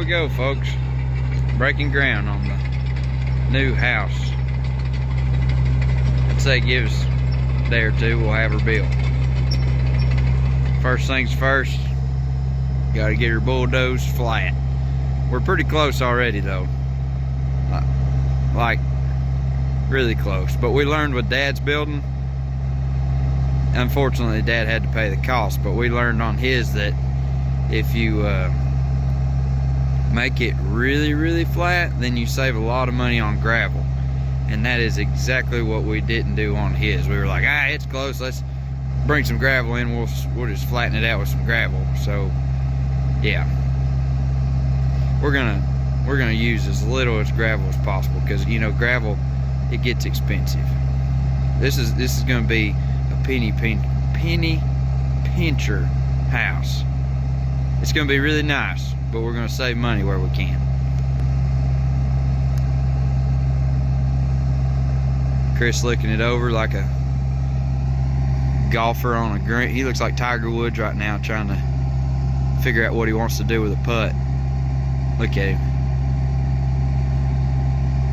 go, folks. Breaking ground on the new house. I'd say give us a day or two, we'll have her built. First things first, gotta get her bulldozed flat. We're pretty close already though. Like, really close. But we learned with Dad's building, unfortunately Dad had to pay the cost, but we learned on his that if you make it really flat, then you save a lot of money on gravel. And that is exactly what we didn't do on his. We were like, it's close, let's bring some gravel in, we'll just flatten it out with some gravel. So yeah, we're gonna use as little as gravel as possible, because you know gravel, it gets expensive. This is gonna be a penny pincher house. It's gonna be really nice, but we're gonna save money where we can. Chris looking it over like a golfer on a green. He looks like Tiger Woods right now, trying to figure out what he wants to do with a putt. Look at him.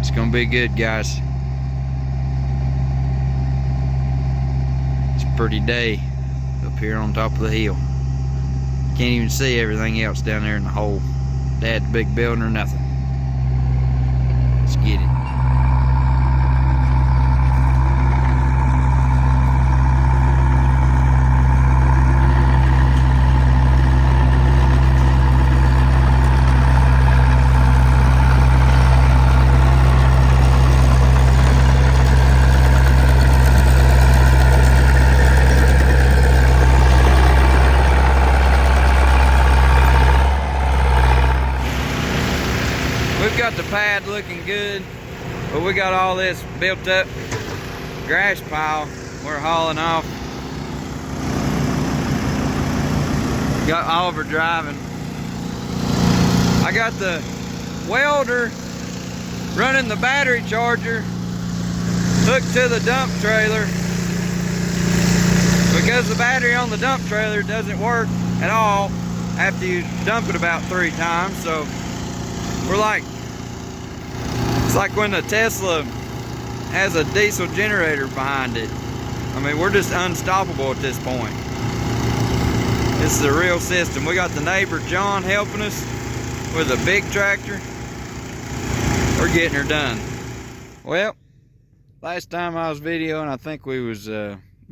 It's gonna be good, guys. It's a pretty day up here on top of the hill. Can't even see everything else down there in the hole. Dad's big building or nothing. Let's get it. We've got the pad looking good, but we got all this built up grass pile we're hauling off. Got Oliver driving. I got the welder running the battery charger hooked to the dump trailer, because the battery on the dump trailer doesn't work at all after you dump it about 3 times. So we're like, it's like when the Tesla has a diesel generator behind it. I mean, we're just unstoppable at this point. This is a real system. We got the neighbor John helping us with a big tractor. We're getting her done. Well, last time I was videoing, I think we was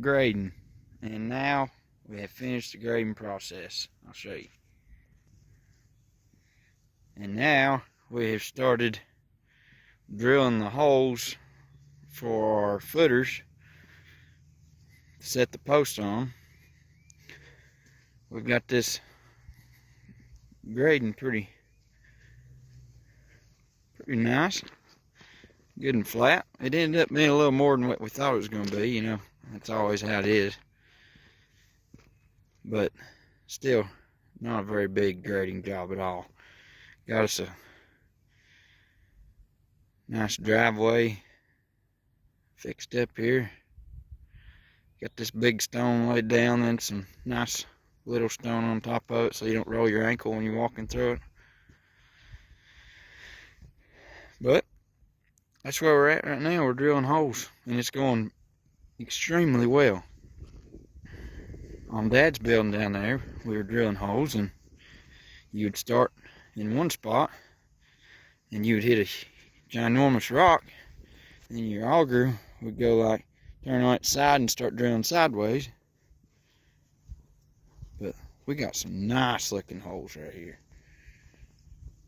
grading, and now we have finished the grading process. I'll show you. And now we have started drilling the holes for our footers to set the post on. We've got this grading pretty nice, good and flat. It ended up being a little more than what we thought it was going to be, you know. That's always how it is. But still, not a very big grading job at all. Got us a nice driveway fixed up here. Got this big stone laid down, and some nice little stone on top of it so you don't roll your ankle when you're walking through it. But that's where we're at right now. We're drilling holes, and it's going extremely well. On Dad's building down there, we were drilling holes, and you would start in one spot and you would hit a ginormous rock, and then your auger would go like, turn right side and start drilling sideways. But we got some nice looking holes right here.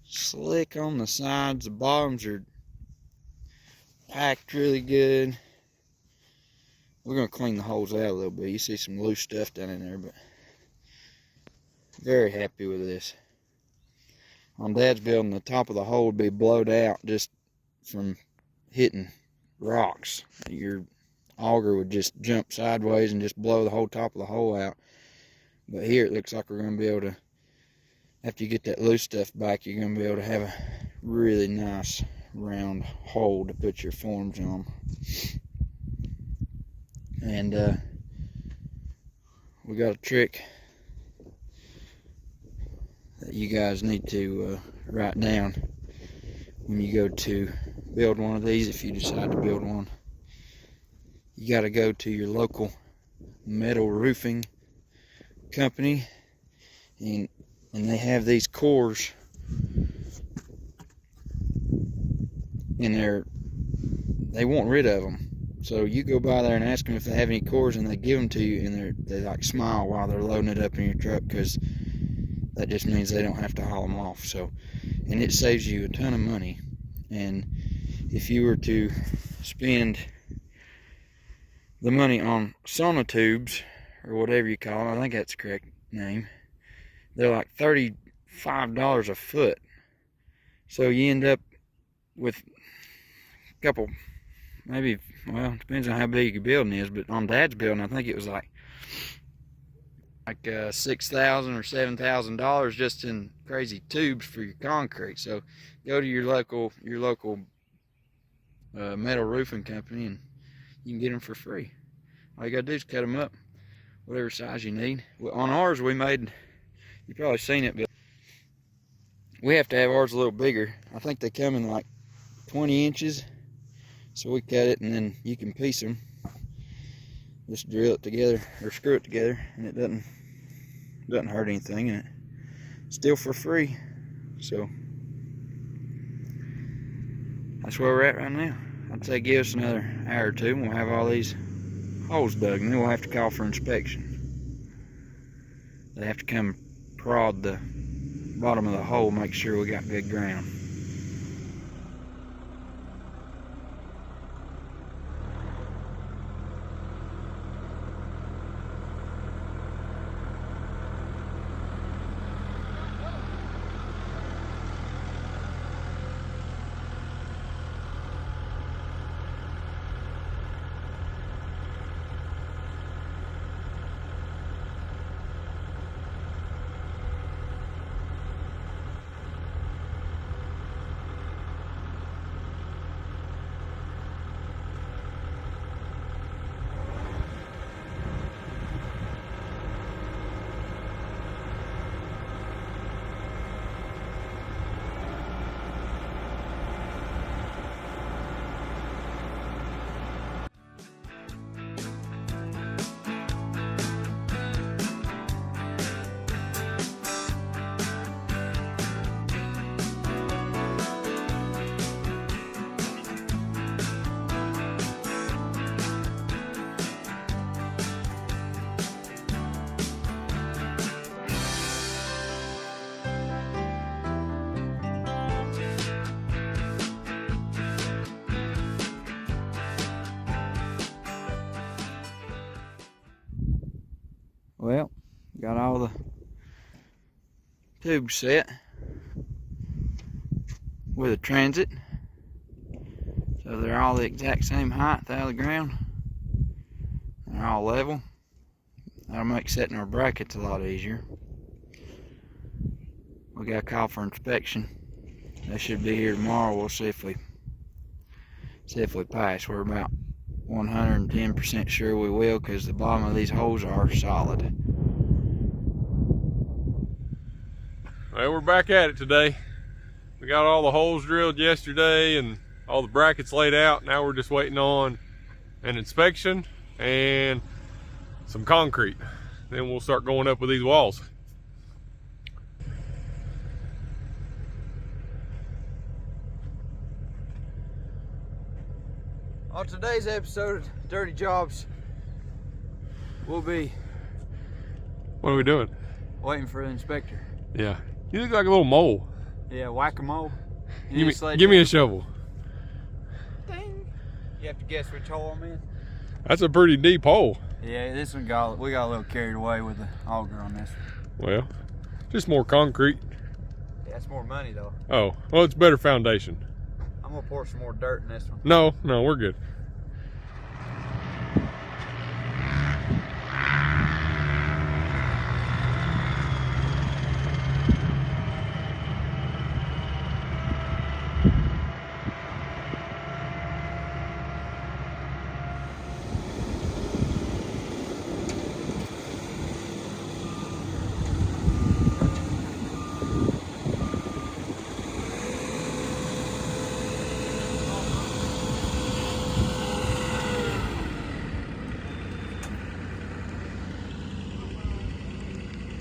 Slick on the sides, the bottoms are packed really good. We're gonna clean the holes out a little bit. You see some loose stuff down in there, but very happy with this. On Dad's building, the top of the hole would be blowed out just from hitting rocks. Your auger would just jump sideways and just blow the whole top of the hole out. But here it looks like we're going to be able to, after you get that loose stuff back, you're going to be able to have a really nice round hole to put your forms on. And we got a trick that you guys need to write down when you go to build one of these. If you decide to build one, you got to go to your local metal roofing company, and they have these cores, and they want rid of them. So you go by there and ask them if they have any cores, and they give them to you, and they like smile while they're loading it up in your truck, because that just means they don't have to haul them off. So, and it saves you a ton of money. And if you were to spend the money on sonotubes, or whatever you call them, I think that's the correct name, they're like $35 a foot. So you end up with a couple, maybe, well, it depends on how big your building is, but on Dad's building, I think it was like $6,000 or $7,000 just in crazy tubes for your concrete. So go to your local metal roofing company, and you can get them for free. All you gotta do is cut them up whatever size you need. On ours, we made, you've probably seen it, but we have to have ours a little bigger. I think they come in like 20 inches. So we cut it, and then you can piece them. Just drill it together or screw it together, and it doesn't hurt anything, and it's still for free. So that's where we're at right now. I'd say give us another hour or two, and we'll have all these holes dug, and then we'll have to call for inspection. They have to come prod the bottom of the hole, make sure we got good ground. Well, got all the tubes set with a transit, so they're all the exact same height out of the ground. They're all level. That'll make setting our brackets a lot easier. We got a call for inspection. They should be here tomorrow. We'll see if we pass. We're about 110% sure we will, because the bottom of these holes are solid. Well, we're back at it today. We got all the holes drilled yesterday and all the brackets laid out. Now we're just waiting on an inspection and some concrete. Then we'll start going up with these walls. On today's episode of Dirty Jobs, we'll be What are we doing? waiting for the inspector. Yeah. You look like a little mole. Yeah, whack-a-mole. Give me a shovel. Ding. You have to guess which hole I'm in. That's a pretty deep hole. Yeah, this one we got a little carried away with the auger on this one. Well, just more concrete. Yeah, that's more money though. Oh, well, it's better foundation. I'm gonna pour some more dirt in this one. No, we're good.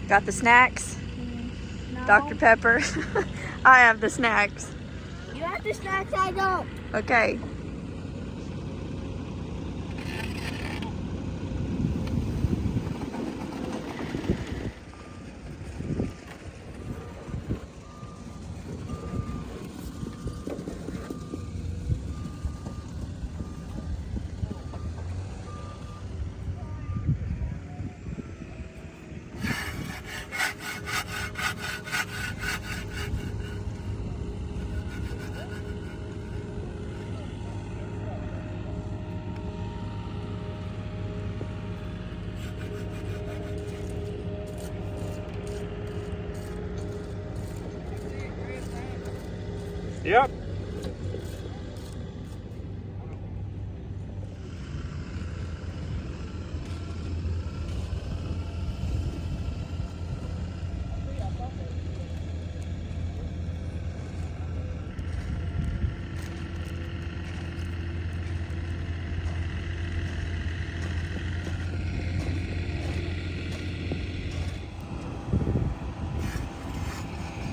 Got the snacks? No. Dr. Pepper. I have the snacks. You have the snacks, I don't. Okay. Yep.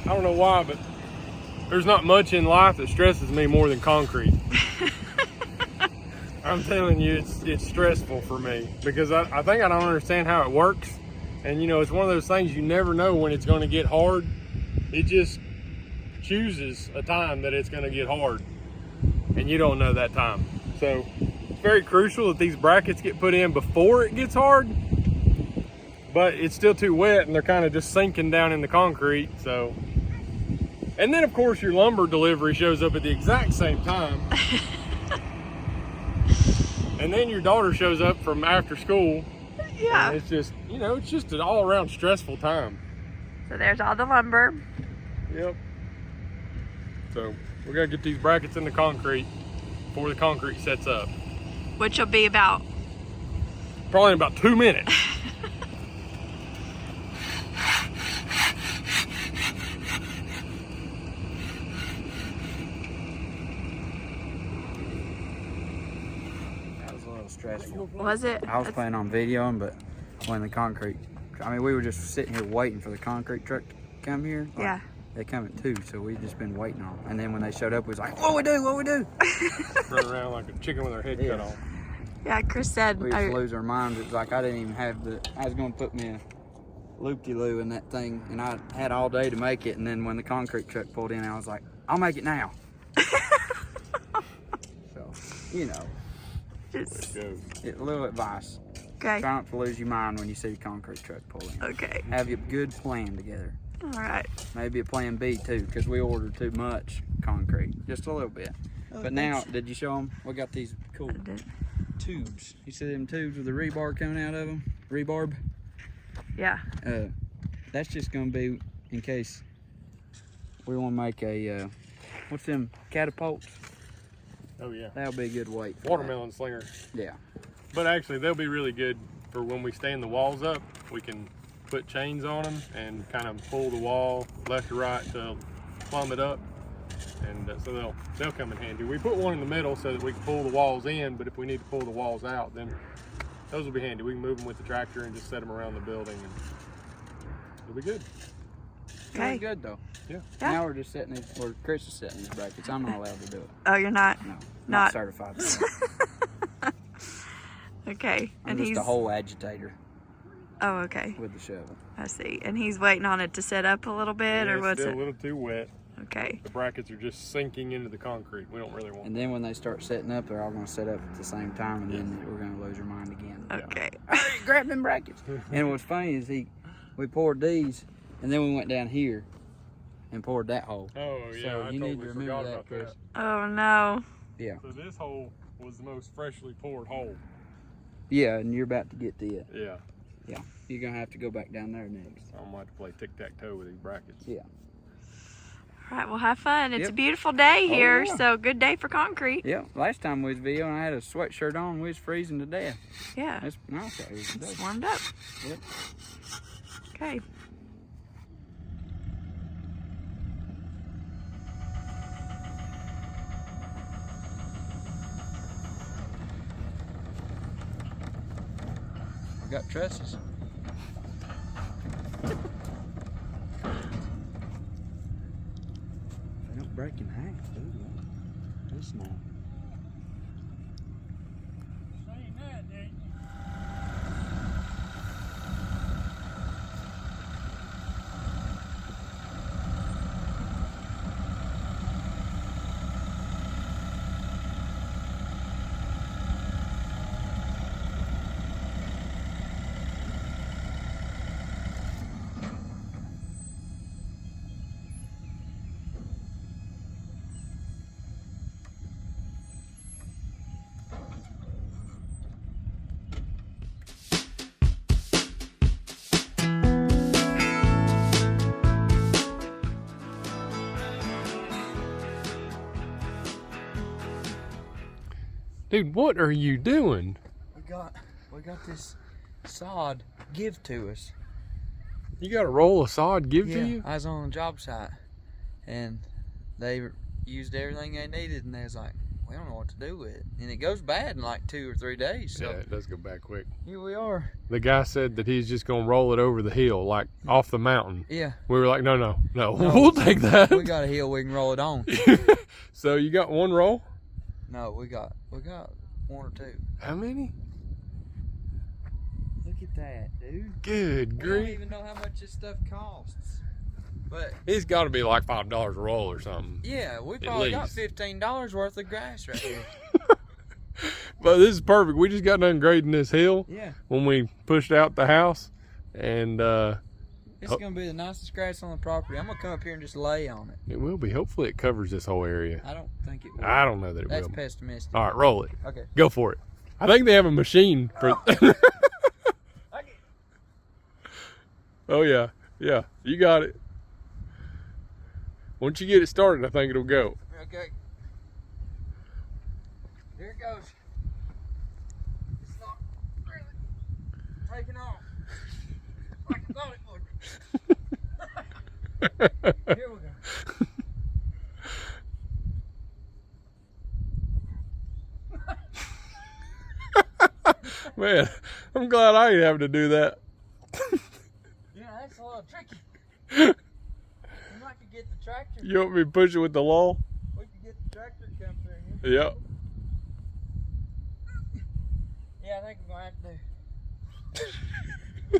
I don't know why, but there's not much in life that stresses me more than concrete. I'm telling you, it's stressful for me because I think I don't understand how it works. And you know, it's one of those things you never know when it's going to get hard. It just chooses a time that it's going to get hard, and you don't know that time. So it's very crucial that these brackets get put in before it gets hard, but it's still too wet and they're kind of just sinking down in the concrete. So, and then of course your lumber delivery shows up at the exact same time. And then your daughter shows up from after school. Yeah. And it's just, you know, it's just an all around stressful time. So there's all the lumber. Yep. So we gotta get these brackets in the concrete before the concrete sets up. Which will be about... Probably in about 2 minutes. That was a little stressful. Was it? I was planning on videoing, but when the concrete, I mean, we were just sitting here waiting for the concrete truck to come here. Like, Yeah. they come at 2, so we've just been waiting on them. And then when they showed up, we was like, what we do, what we do? Run around like a chicken with their head cut off. Yeah, Chris said... We just lose our minds. It's like I didn't even have I was going to put me a loop-de-loo in that thing, and I had all day to make it. And then when the concrete truck pulled in, I was like, I'll make it now. So, you know, Just, Go. a little advice. okay. Try not to lose your mind when you see a concrete truck pull in. Okay. Have your good plan together. All right. Maybe a plan B too, because we ordered too much concrete, just a little bit. But now, did you show them? We got these cool I did. tubes. You see them tubes with the rebar coming out of them? Rebarb? Yeah. That's just gonna be in case we want to make a, what's them, catapults? Oh yeah. That'll be a good weight. for that. Watermelon slinger. Yeah. But actually they'll be really good for when we stand the walls up. We can put chains on them and kind of pull the wall left to right to plumb it up. And so they'll come in handy. We put one in the middle so that we can pull the walls in, but if we need to pull the walls out, then those will be handy. We can move them with the tractor and just set them around the building, and it'll be good. Okay. Good though. Yeah. Yeah. Now we're just setting these, or Chris is setting these brackets. I'm not allowed to do it. Oh, you're not? No. Not- certified. Okay. I'm And just he's... a whole agitator Oh, okay. with the shovel. I see. And he's waiting on it to set up a little bit, or It's what's still it? a little too wet. Okay. The brackets are just sinking into the concrete. We don't really want And then when they start setting up, they're all going to set up at the same time, and then we're going to lose our mind again. Okay. Hurry, grab them brackets. And what's funny is we poured these, and then we went down here and poured that hole. Oh yeah, So I you need totally to remember forgot that, about Chris. that. Oh, no. Yeah. So this hole was the most freshly poured hole. Yeah, and you're about to get to it. Yeah. Yeah. You're going to have to go back down there next. I'm gonna have to play tic-tac-toe with these brackets. Yeah. All right, well, have fun. It's a Yep. beautiful day Oh, here, yeah. so good day for concrete. Yeah. Last time we was videoing, I had a sweatshirt on. We was freezing to death. Yeah. That's nice out here today. It's warmed up. Yep. Okay. We got trusses. They don't break in half, do they? This now. Saying that, ain't you? Dude, what are you doing? We got this sod give to us. You got a roll of sod give to you? I was on a job site and they used everything they needed and they was like, we don't know what to do with it. And it goes bad in like 2 or 3 days. So Yeah, it does go back quick. here we are. The guy said that he's just gonna roll it over the hill, like off the mountain. Yeah. We were like, no, we'll take that. We got a hill we can roll it on. So you got one roll? No, we got 1 or 2. How many? Look at that, dude. Good We don't grief. even know how much this stuff costs. But It's got to be like $5 a roll or something. yeah, we probably got least. $15 worth of grass right here. But this is perfect. We just got done grading this hill Yeah. when we pushed out the house, and It's gonna be the nicest grass on the property. I'm gonna come up here and just lay on it. it will be. Hopefully, it covers this whole area. I don't think it will. I don't know that it That's will. pessimistic. All right, roll it. Okay. Go for it. I think they have a machine for. Oh yeah, yeah. You got it. Once you get it started, I think it'll go. Okay. Here it goes. It's not really taking off like I thought it would. Here we go. Man, I'm glad I ain't having to do that. Yeah, that's a little tricky. You might could get the tractor. You want me to push it with the law? We could get the tractor to come through here. Yep. Yeah, I think we're gonna have to do.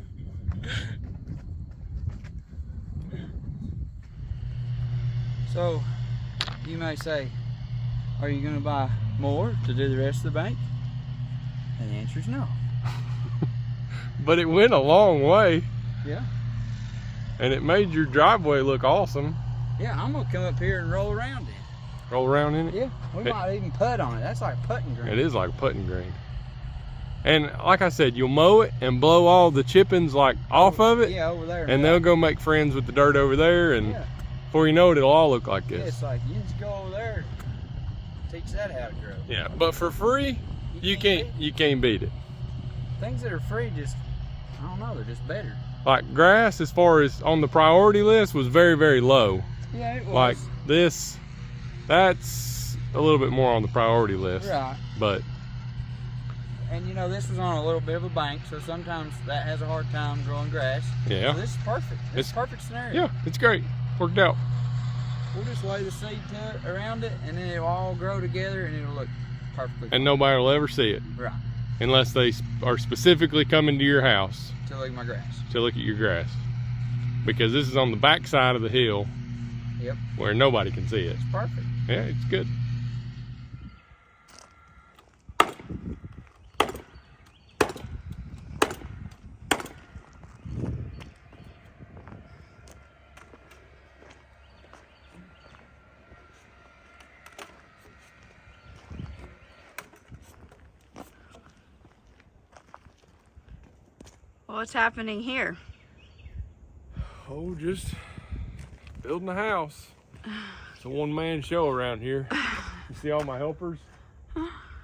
So, you may say, are you going to buy more to do the rest of the bank? And the answer is no. But it went a long way, Yeah. and it made your driveway look awesome. Yeah, I'm going to come up here and roll around it. Roll around in it. Yeah, we might even putt on it. That's like putting green. It is like putting green. And like I said, you'll mow it and blow all the chippings like off of it, Yeah, over there. and they'll go make friends with the dirt over there, and Yeah. before you know it, it'll all look like Yeah, this. it's like you just go over there, teach that how to grow. Yeah, but for free, you can't beat it. Things that are free just, I don't know, they're just better. Like grass, as far as on the priority list, was very, very low. Yeah, it was. Like this, that's a little bit more on the priority list. Right. But And you know, this was on a little bit of a bank, so sometimes that has a hard time growing grass. yeah, So this is perfect. This is It's- a perfect scenario. yeah, it's great. Worked out. We'll just lay the seed to it, around it, and then it'll all grow together, and it'll look perfectly And nobody will ever see it right. unless they are specifically coming to your house To look at my grass. to look at your grass. Because this is on the back side of the hill Yep. where nobody can see it. It's perfect. Yeah, it's good. What's happening here? Oh, just building a house. It's a one-man show around here. You see all my helpers?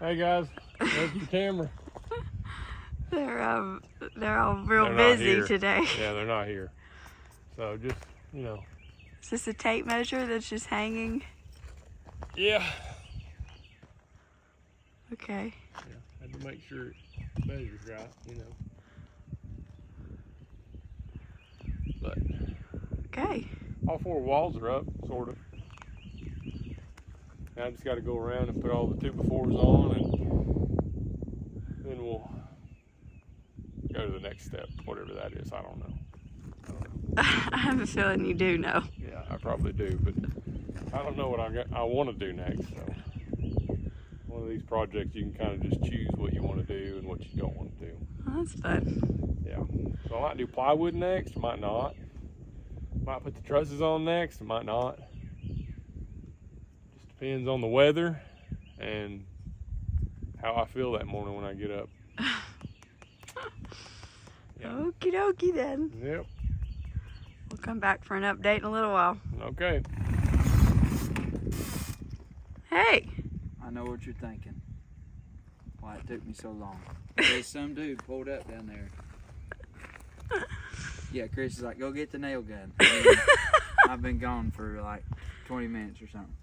Hey guys, there's the camera. They're all real They're not busy here. today. Yeah, they're not here. So just, you know. Is this a tape measure that's just hanging? Yeah. Okay. Yeah, had to make sure it measures right, you know. Okay. All 4 walls are up, sort of. Now I just got to go around and put all the 2x4s on, and then we'll go to the next step, whatever that is. I don't know. I have a feeling you do know. Yeah, I probably do, but I don't know what I want to do next. So one of these projects, you can kind of just choose what you want to do and what you don't want to do. Well, that's fun. Yeah. So I might do plywood next, might not. Might put the trusses on next, might not. Just depends on the weather and how I feel that morning when I get up. Yeah. Okie dokie then. Yep. We'll come back for an update in a little while. Okay. Hey! I know what you're thinking. Why it took me so long. There's some dude pulled up down there. Yeah, Chris is like, go get the nail gun. I've been gone for like 20 minutes or something.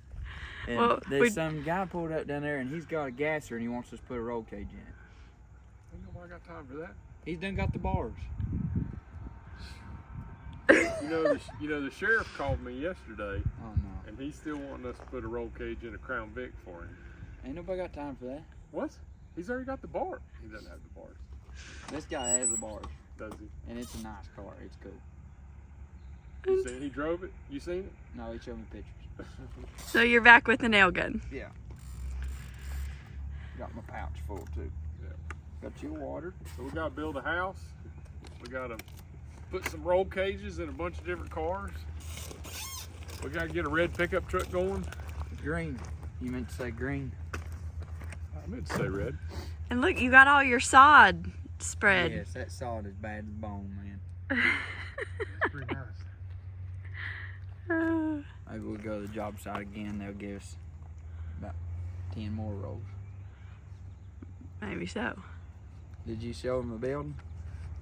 And Well, there's some guy pulled up down there and he's got a gasser and he wants us to put a roll cage in it. Ain't nobody got time for that. He's done got the bars. You know the sheriff called me yesterday, Oh no. and he's still wanting us to put a roll cage in a Crown Vic for him. Ain't nobody got time for that. What? He's already got the bar. He doesn't have the bars, This guy has the bars. does he? And it's a nice car. It's cool. You seen he drove it? You seen it? No, he showed me pictures. So you're back with the nail gun. Yeah. Got my pouch full too. Yeah. Got your water. So we gotta build a house. We gotta put some roll cages in a bunch of different cars. We gotta get a red pickup truck going. Green. You meant to say green. I meant to say red. And look, you got all your sod spread. Yes, that sod is bad as bone, man. It's pretty nice. Uh, Maybe we'll go to the job site again. They'll give us about 10 more rolls. maybe so. Did you show them the building?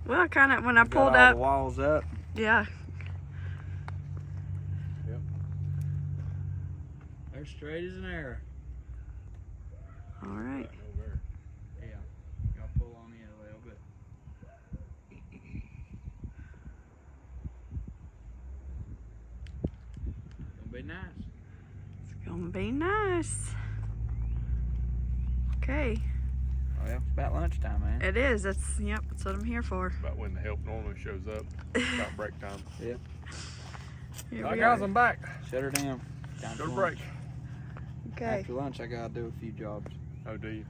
Well, kind of when I Got pulled all up, the walls up. yeah. Yep. They're straight as an arrow. All right. Yeah. Gotta pull on in a little bit. Gonna be nice. It's gonna be nice. Okay, Well, it's about lunchtime, man. it is. That's what I'm here for. About when the help normally shows up. About break time. Yeah. Here Alright we guys, are. I'm back. Shut her down. Time Go to for break. lunch. Okay. After lunch, I gotta do a few jobs. Oh, do you?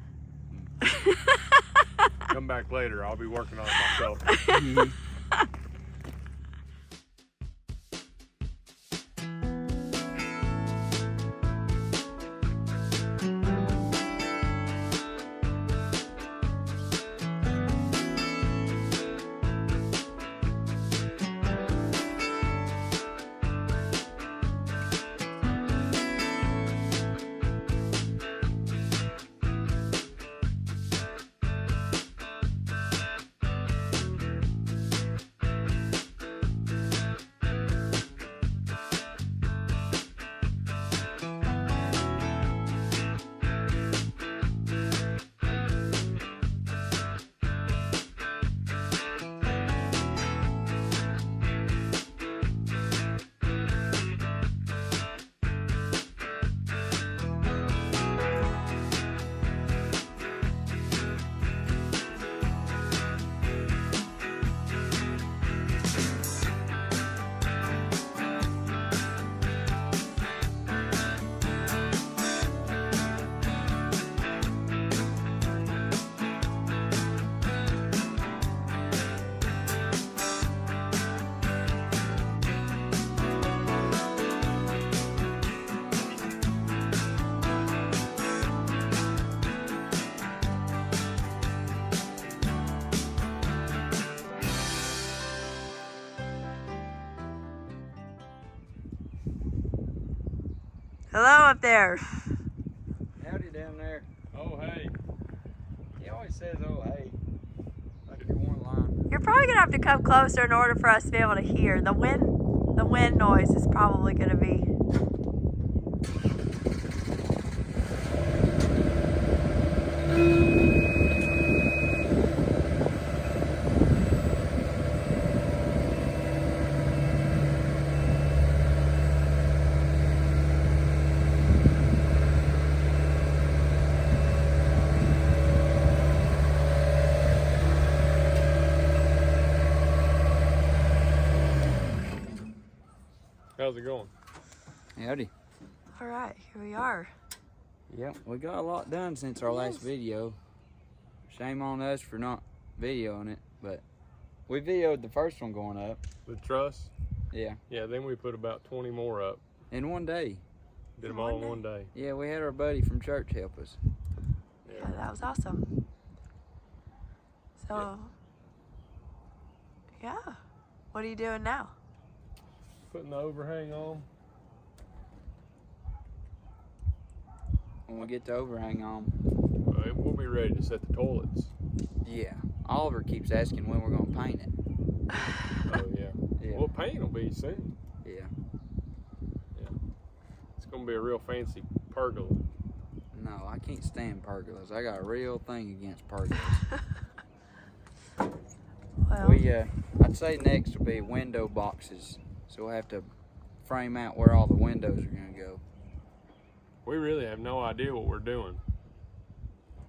Come back later. I'll be working on it myself. Hello up there. Howdy down there. Oh, hey. He always says, oh, hey. Like you're one line. You're probably gonna have to come closer in order for us to be able to hear. The wind noise is probably gonna be. how's it going? Howdy. All right, here we are. Yep, we got a lot done since our last video. Shame on us for not videoing it, but we videoed the first one going up. The truss? Yeah. Yeah, then we put about 20 more up. In one day. Did them all in one day. Yeah, we had our buddy from church help us. Yeah, that was awesome. So, yeah. What are you doing now? Putting the overhang on. When we get the overhang on. We'll be ready to set the toilets. Yeah. Oliver keeps asking when we're going to paint it. Oh, yeah. Yeah. Well, paint will be soon. Yeah. It's going to be a real fancy pergola. No, I can't stand pergolas. I got a real thing against pergolas. Well, I'd say next will be window boxes. So we'll have to frame out where all the windows are going to go. We really have no idea what we're doing.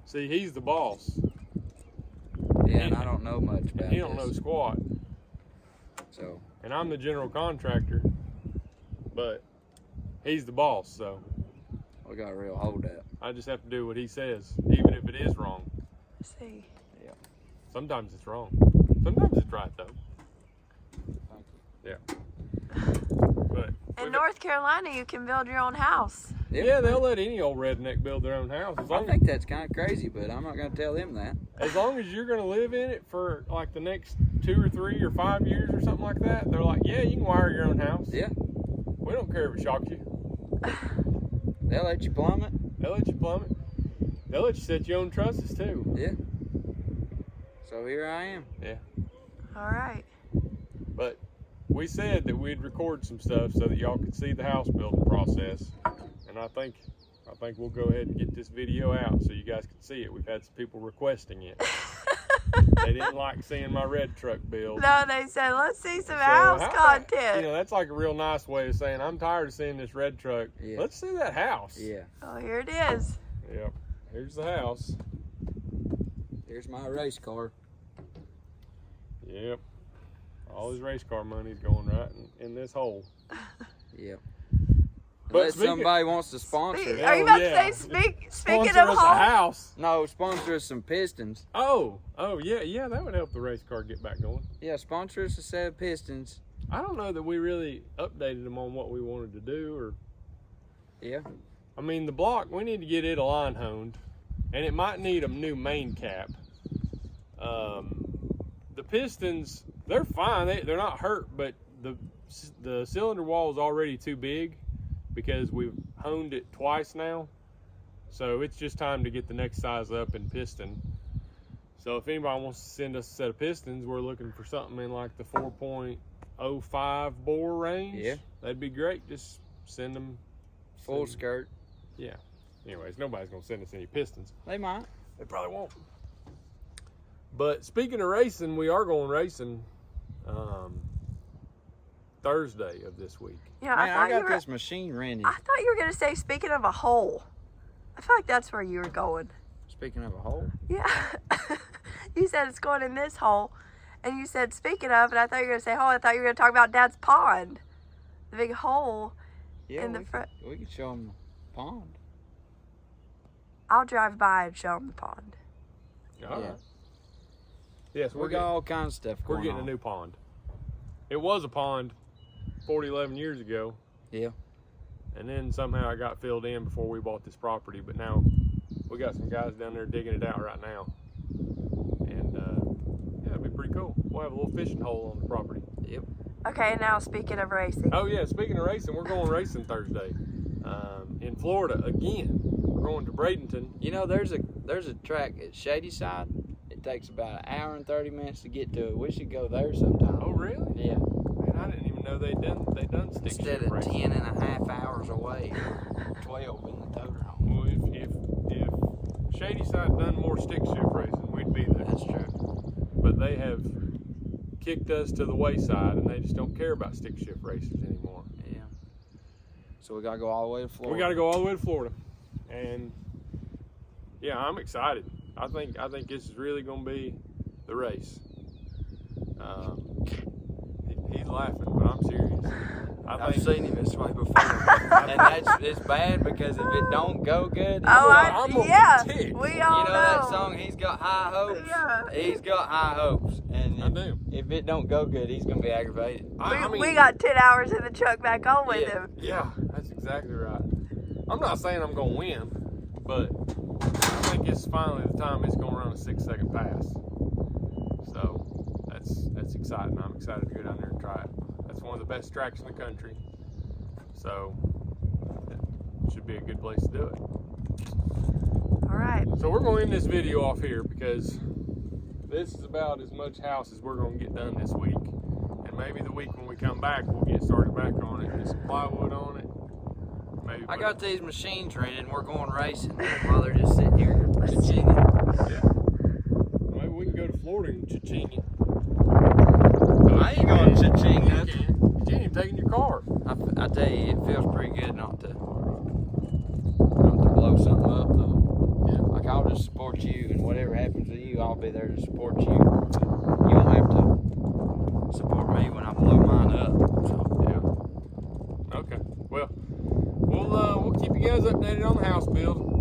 See, he's the boss. Yeah, and I don't know much about He don't know this. squat. So, And I'm the general contractor, but he's the boss, so we got a real hold up. I just have to do what he says, even if it is wrong. let's see. Sometimes it's wrong. Sometimes it's right, though. Thank you. Yeah. But In North Carolina, you can build your own house. yeah, they'll let any old redneck build their own house. I think that's kind of crazy, but I'm not going to tell them that. As long as you're going to live in it for like the next 2 or 3 or 5 years or something like that, they're like, yeah, you can wire your own house. Yeah. We don't care if it shocks you. They'll let you plumb it. They'll let you plumb it. They'll let you set your own trusses too. Yeah. So here I am. Yeah. All right. But we said that we'd record some stuff so that y'all could see the house building process. And I think we'll go ahead and get this video out so you guys can see it. We've had some people requesting it. They didn't like seeing my red truck build. No, they said, let's see some So house how about- content. You know, that's like a real nice way of saying, I'm tired of seeing this red truck. Yeah. Let's see that house. Yeah. Oh, here it is. Yep. Here's the house. Here's my race car. Yep. All his race car money's going right in this hole. Yep. But Unless speaking- somebody wants to sponsor. Are you Hell about yeah. to say, speaking Sponsor of us a home? house. No, sponsor us some pistons. Oh, yeah, that would help the race car get back going. Yeah, sponsor us a set of pistons. I don't know that we really updated them on what we wanted to do, or Yeah. I mean the block, we need to get it a line honed, and it might need a new main cap. The pistons, they're fine, they're not hurt, but the cylinder wall is already too big because we've honed it twice now, so it's just time to get the next size up in piston. So if anybody wants to send us a set of pistons, we're looking for something in like the 4.05 bore range. Yeah. That'd be great. Just send them. Full skirt. Yeah. Anyways, nobody's gonna send us any pistons. They might. They probably won't. But speaking of racing, we are going racing Thursday of this week. Yeah, Man, I you got were, this machine rented. I thought you were going to say, speaking of a hole. I feel like that's where you were going. Speaking of a hole. Yeah. You said it's going in this hole. And you said, speaking of, and I thought you were going to say hole. I thought you were going to talk about Dad's pond. The big hole Yeah, in the front. we could show them the pond. I'll drive by and show him the pond. All Yeah. right. Yes, We got all kinds of stuff we're going getting on. a new pond. It was a pond 11 years ago. Yeah. And then somehow it got filled in before we bought this property. But now we got some guys down there digging it out right now. And yeah, it'd be pretty cool. We'll have a little fishing hole on the property. Yep. Okay, now speaking of racing. Oh yeah, speaking of racing, we're going racing Thursday in Florida again. We're going to Bradenton. You know, there's a track at Shady Side. It takes about an hour and 30 minutes to get to it. We should go there sometime. Oh really? Yeah. Man, I didn't even know they done stick Instead shift of racing. 10 and a half hours away, 12 in the total home. Well, if Shady Side done more stick shift racing, we'd be there. That's true. But they have kicked us to the wayside, and they just don't care about stick shift races anymore. Yeah. So we gotta go all the way to Florida. We got to go all the way to Florida, and yeah, I'm excited. I think this is really going to be the race. He's laughing, but I'm serious. I've seen him this way before. And it's bad because if it don't go good, I'm gonna yeah, be ticked. we you all know that song, He's Got High Hopes? Yeah. He's got high hopes. And I do. if it don't go good, he's going to be aggravated. I mean, we got 10 hours in the truck back home with him. Yeah, that's exactly right. I'm not saying I'm gonna win, but I think it's finally the time it's gonna run a 6-second pass. So that's exciting. I'm excited to go down there and try it. That's one of the best tracks in the country. So it should be a good place to do it. All right. So we're gonna end this video off here because this is about as much house as we're gonna get done this week. And maybe the week when we come back, we'll get started back on it, get some plywood on it. Maybe I got these machines running. We're going racing while they're just sitting here cha-chinging. Yeah. Maybe we can go to Florida and cha-ching it. I ain't going to cha-ching nothing. You ain't even taking your car. I tell you, it feels pretty good not to blow something up though. Yeah. Like I'll just support you, and whatever happens to you, I'll be there to support you. You don't have to support me when I blow mine up. So Yeah. Okay. Well, we'll keep you guys updated on the house build.